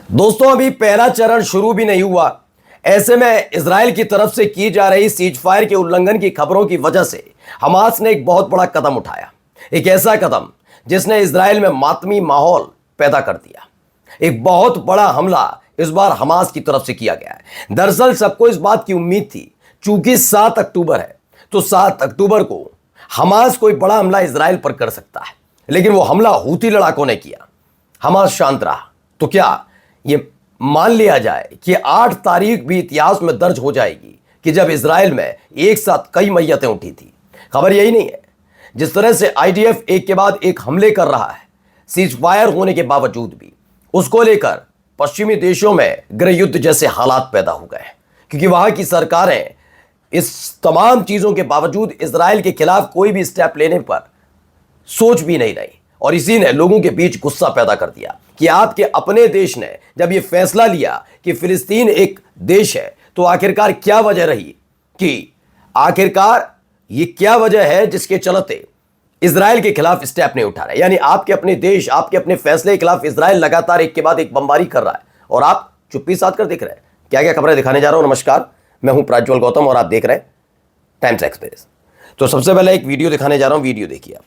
दोस्तों, अभी पहला चरण शुरू भी नहीं हुआ। ऐसे में इजराइल की तरफ से की जा रही सीज फायर के उल्लंघन की खबरों की वजह से हमास ने एक बहुत बड़ा कदम उठाया। एक ऐसा कदम जिसने इजराइल में मातमी माहौल पैदा कर दिया। एक बहुत बड़ा हमला इस बार हमास की तरफ से किया गया है। दरअसल सबको इस बात की उम्मीद थी, चूंकि 7 अक्टूबर है तो 7 अक्टूबर को हमास कोई बड़ा हमला इजराइल पर कर सकता है, लेकिन वो हमला हूती लड़ाकों ने किया। हमास शांत रहा। तो क्या ये मान लिया जाए कि 8 तारीख भी इतिहास में दर्ज हो जाएगी कि जब इजराइल में एक साथ कई मैयतें उठी थी? खबर यही नहीं है। जिस तरह से आईडीएफ एक के बाद एक हमले कर रहा है, सीज फायर होने के बावजूद भी उसको लेकर पश्चिमी देशों में गृह युद्ध जैसे हालात पैदा हो गए, क्योंकि वहां की सरकारें इस तमाम चीजों के बावजूद इजराइल के खिलाफ कोई भी स्टेप लेने पर सोच भी नहीं रही। और इसी ने लोगों के बीच गुस्सा पैदा कर दिया कि आपके अपने देश ने जब यह फैसला लिया कि फिलिस्तीन एक देश है, तो आखिरकार क्या वजह रही कि आखिरकार ये क्या वजह है जिसके चलते इजराइल के खिलाफ स्टेप नहीं उठा रहे? यानी आपके अपने देश, आपके अपने फैसले के खिलाफ इजराइल लगातार एक के बाद एक बमबारी कर रहा है और आप चुप्पी साध कर देख रहे हैं। क्या क्या खबरें दिखाने जा रहा हूं। नमस्कार, मैं हूं प्रज्वल गौतम और आप देख रहे हैं टाइम्स एक्सप्रेस। तो सबसे पहले एक वीडियो दिखाने जा रहा हूं, वीडियो देखिए आप।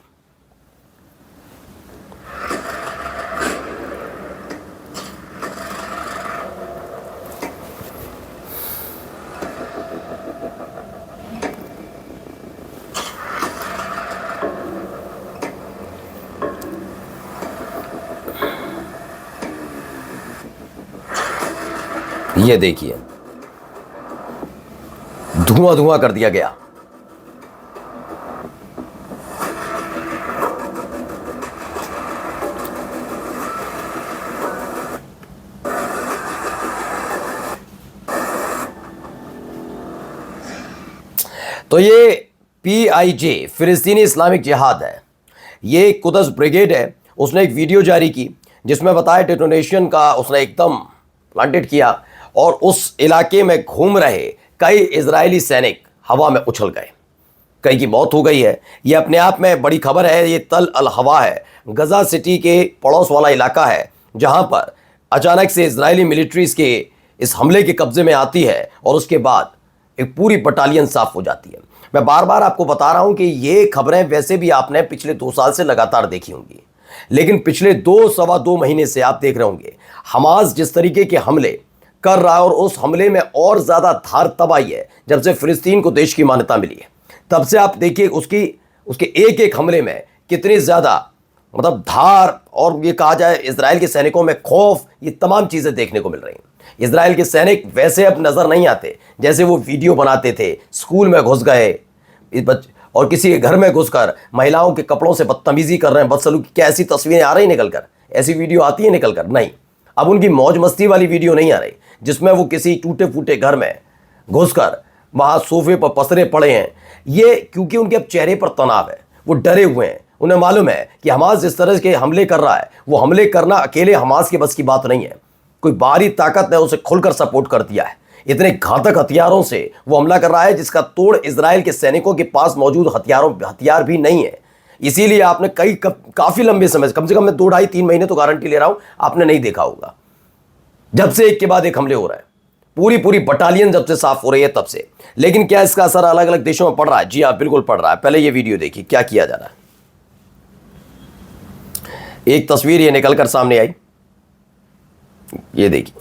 ये देखिए, धुआं धुआं कर दिया गया। तो ये PIJ फिलिस्तीनी इस्लामिक जिहाद है, ये कुदस ब्रिगेड है। उसने एक वीडियो जारी की जिसमें बताया डेटोनेशन का उसने एकदम प्लांटेड किया और उस इलाके में घूम रहे कई इजरायली सैनिक हवा में उछल गए, कई की मौत हो गई है। यह अपने आप में बड़ी खबर है। ये तल अल हवा है, गजा सिटी के पड़ोस वाला इलाका है, जहां पर अचानक से इजरायली मिलिट्रीज के इस हमले के कब्जे में आती है और उसके बाद एक पूरी बटालियन साफ हो जाती है। मैं बार बार आपको बता रहा हूं कि ये खबरें वैसे भी आपने पिछले 2 साल से लगातार देखी होंगी, लेकिन पिछले 2-2.25 महीने से आप देख रहे होंगे हमास जिस तरीके के हमले कर रहा है, और उस हमले में और ज्यादा धार तब आई है जब से फिलिस्तीन को देश की मान्यता मिली है। तब से आप देखिए उसके एक एक हमले में कितनी ज्यादा मतलब धार, और ये कहा जाए इजराइल के सैनिकों में खौफ, ये तमाम चीजें देखने को मिल रही हैं। इजराइल के सैनिक वैसे अब नजर नहीं आते जैसे वो वीडियो बनाते थे। स्कूल में घुस गए और किसी के घर में घुसकर महिलाओं के कपड़ों से बदतमीजी कर रहे हैं, बदसलूकी। क्या ऐसी तस्वीरें आ रही निकलकर? ऐसी वीडियो आती है निकलकर? नहीं। अब उनकी मौज मस्ती वाली वीडियो नहीं आ रही जिसमें वो किसी टूटे फूटे घर में घुसकर वहां सोफे पर पसरे पड़े हैं। ये क्योंकि उनके अब चेहरे पर तनाव है, वो डरे हुए हैं। उन्हें मालूम है कि हमास जिस तरह के हमले कर रहा है, वो हमले करना अकेले हमास के बस की बात नहीं है। कोई बाहरी ताकत ने उसे खुलकर सपोर्ट कर दिया है। इतने घातक हथियारों से वो हमला कर रहा है जिसका तोड़ इजराइल के सैनिकों के पास मौजूद हथियार भी नहीं है। इसीलिए आपने काफी लंबे समय से, कम से कम मैं 2-2.5-3 महीने तो गारंटी ले रहा हूं, आपने नहीं देखा होगा जब से एक के बाद एक हमले हो रहे हैं। पूरी बटालियन जब से साफ हो रही है तब से। लेकिन क्या इसका असर अलग अलग देशों में पड़ रहा है? जी हाँ, बिल्कुल पड़ रहा है। पहले ये वीडियो देखिए क्या किया जा रहा है। एक तस्वीर ये निकलकर सामने आई, ये देखिए।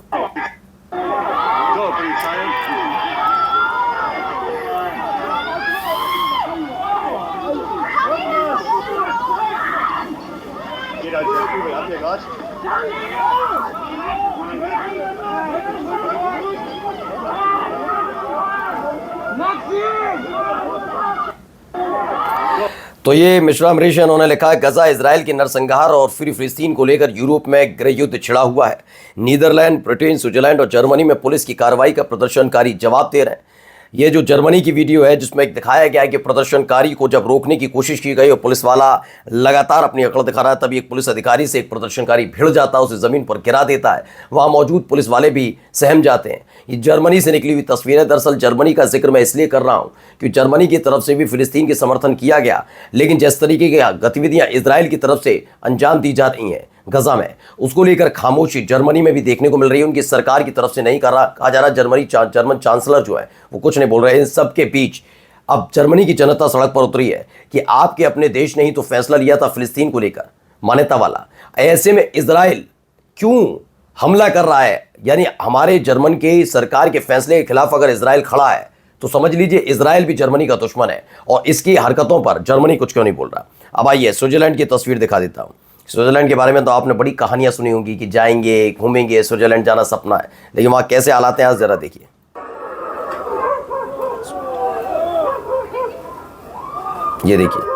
तो ये मिश्रा अमरीश, उन्होंने लिखा है, गजा इजराइल के नरसंहार और फिर फिलिस्तीन को लेकर यूरोप में गृह युद्ध छिड़ा हुआ है। नीदरलैंड, ब्रिटेन, स्विट्जरलैंड और जर्मनी में पुलिस की कार्रवाई का प्रदर्शनकारी जवाब दे रहे हैं। ये जो जर्मनी की वीडियो है जिसमें दिखाया गया है कि प्रदर्शनकारी को जब रोकने की कोशिश की गई और पुलिस वाला लगातार अपनी अकड़ दिखा रहा है, तभी एक पुलिस अधिकारी से एक प्रदर्शनकारी भिड़ जाता है, उसे ज़मीन पर गिरा देता है। वहाँ मौजूद पुलिस वाले भी सहम जाते हैं। ये जर्मनी से निकली हुई तस्वीर है। दरअसल जर्मनी का जिक्र मैं इसलिए कर रहा हूँ कि जर्मनी की तरफ से भी फिलिस्तीन के समर्थन किया गया, लेकिन जिस तरीके की गतिविधियाँ इसराइल की तरफ से अंजाम दी जा रही हैं, गजा में, उसको लेकर खामोशी जर्मनी में भी देखने को मिल रही है। उनकी सरकार की तरफ से नहीं कर रहा, कहा जा रहा जर्मन चांसलर जो है वो कुछ नहीं बोल रहे। इन सब के बीच अब जर्मनी की जनता सड़क पर उतरी है कि आपके अपने देश ने ही तो फैसला लिया था फिलिस्तीन को लेकर मान्यता वाला, ऐसे में इजराइल क्यों हमला कर रहा है? यानी हमारे जर्मन के सरकार के फैसले के खिलाफ अगर इजराइल खड़ा है तो समझ लीजिए इजराइल भी जर्मनी का दुश्मन है, और इसकी हरकतों पर जर्मनी कुछ क्यों नहीं बोल रहा। अब आइए स्विट्जरलैंड की तस्वीर दिखा देता हूं। स्विट्जरलैंड के बारे में तो आपने बड़ी कहानियां सुनी होंगी कि जाएंगे घूमेंगे, स्विट्जरलैंड जाना सपना है, लेकिन वहां कैसे हालात हैं आज जरा देखिए। ये देखिए,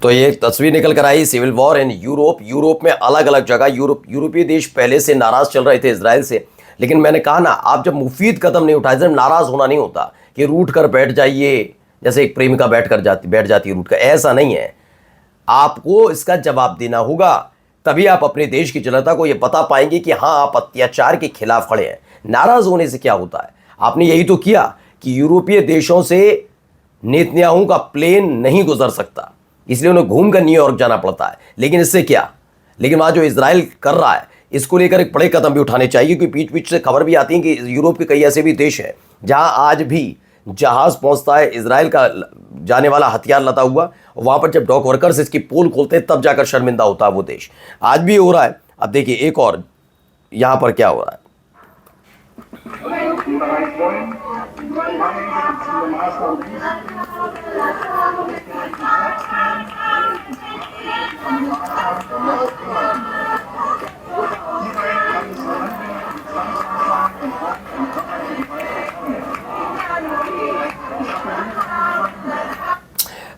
तो ये एक तस्वीर निकल कर आई, civil war in Europe. Europe में अलग अलग जगह यूरोपीय देश पहले से नाराज चल रहे थे इजराइल से, लेकिन मैंने कहा ना, आप जब मुफीद कदम नहीं उठाए, जब नाराज होना नहीं होता कि रूठ कर बैठ जाइए, जैसे एक प्रेमिका बैठ जाती है रूठ कर, ऐसा नहीं है। आपको इसका जवाब देना होगा, तभी आप अपने देश की जनता को यह बता पाएंगे कि हाँ आप अत्याचार के खिलाफ खड़े हैं। नाराज होने से क्या होता है? आपने यही तो किया कि यूरोपीय देशों से नेतन्याहू का प्लेन नहीं गुजर सकता, इसलिए उन्हें घूमकर न्यूयॉर्क जाना पड़ता है। लेकिन इससे क्या, लेकिन वहां जो इजराइल कर रहा है इसको लेकर एक बड़े कदम भी उठाने चाहिए, क्योंकि बीच बीच से खबर भी आती है कि यूरोप के कई ऐसे भी देश हैं जहां आज भी जहाज पहुंचता है इजराइल का जाने वाला हथियार लदा हुआ, वहां पर जब डॉक वर्कर्स इसकी पोल खोलते हैं तब जाकर शर्मिंदा होता है वो देश। आज भी हो रहा है। अब देखिए एक और यहां पर क्या हो रहा है।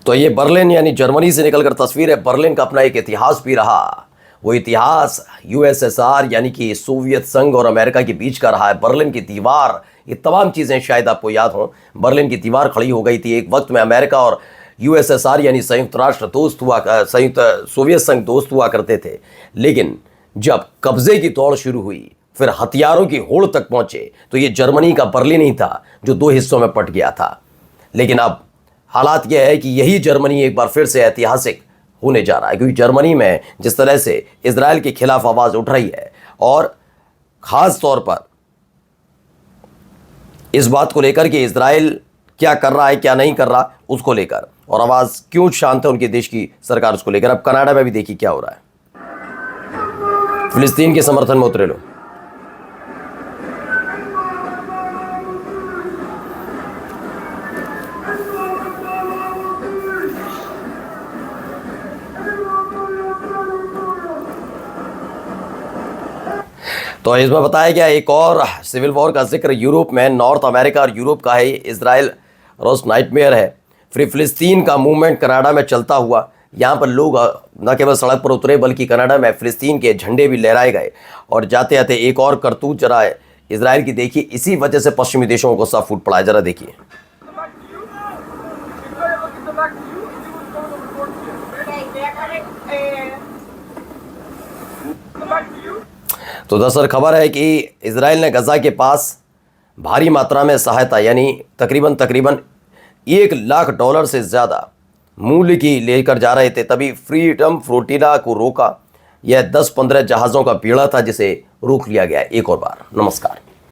तो ये बर्लिन यानी जर्मनी से निकलकर तस्वीर है। बर्लिन का अपना एक इतिहास भी रहा, वो इतिहास यूएसएसआर यानी कि सोवियत संघ और अमेरिका के बीच का रहा है। बर्लिन की दीवार, ये तमाम चीज़ें शायद आपको याद हों। बर्लिन की दीवार खड़ी हो गई थी एक वक्त में। अमेरिका और यूएसएसआर यानी संयुक्त राष्ट्र दोस्त हुआ, संयुक्त सोवियत संघ दोस्त हुआ करते थे, लेकिन जब कब्जे की दौड़ शुरू हुई, फिर हथियारों की होड़ तक पहुंचे, तो ये जर्मनी का बर्लिन ही था जो दो हिस्सों में पट गया था। लेकिन अब हालात यह है कि यही जर्मनी एक बार फिर से ऐतिहासिक होने जा रहा है, क्योंकि जर्मनी में जिस तरह से इजराइल के खिलाफ आवाज उठ रही है, और खास तौर पर इस बात को लेकर कि इजराइल क्या कर रहा है क्या नहीं कर रहा उसको लेकर, और आवाज क्यों शांत है उनके देश की सरकार उसको लेकर। अब कनाडा में भी देखिए क्या हो रहा है, फिलिस्तीन के समर्थन में उतरे लोग। तो इसमें बताया गया एक और सिविल वॉर का जिक्र यूरोप में, नॉर्थ अमेरिका और यूरोप का है। इजराइल रोज नाइटमेयर है। फिर फिलिस्तीन का मूवमेंट कनाडा में चलता हुआ, यहाँ पर लोग न केवल सड़क पर उतरे बल्कि कनाडा में फिलिस्तीन के झंडे भी लहराए गए। और जाते जाते एक और करतूत जरा इजराइल की देखिए, इसी वजह से पश्चिमी देशों को सब फूट पड़ा है। जरा देखिए, तो दरअसल खबर है कि इजराइल ने गजा के पास भारी मात्रा में सहायता यानी तकरीबन $1 लाख से ज़्यादा मूल्य की लेकर जा रहे थे, तभी फ्रीडम फ्लोटिला को रोका। यह 10-15 जहाज़ों का बेड़ा था जिसे रोक लिया गया एक और बार। नमस्कार।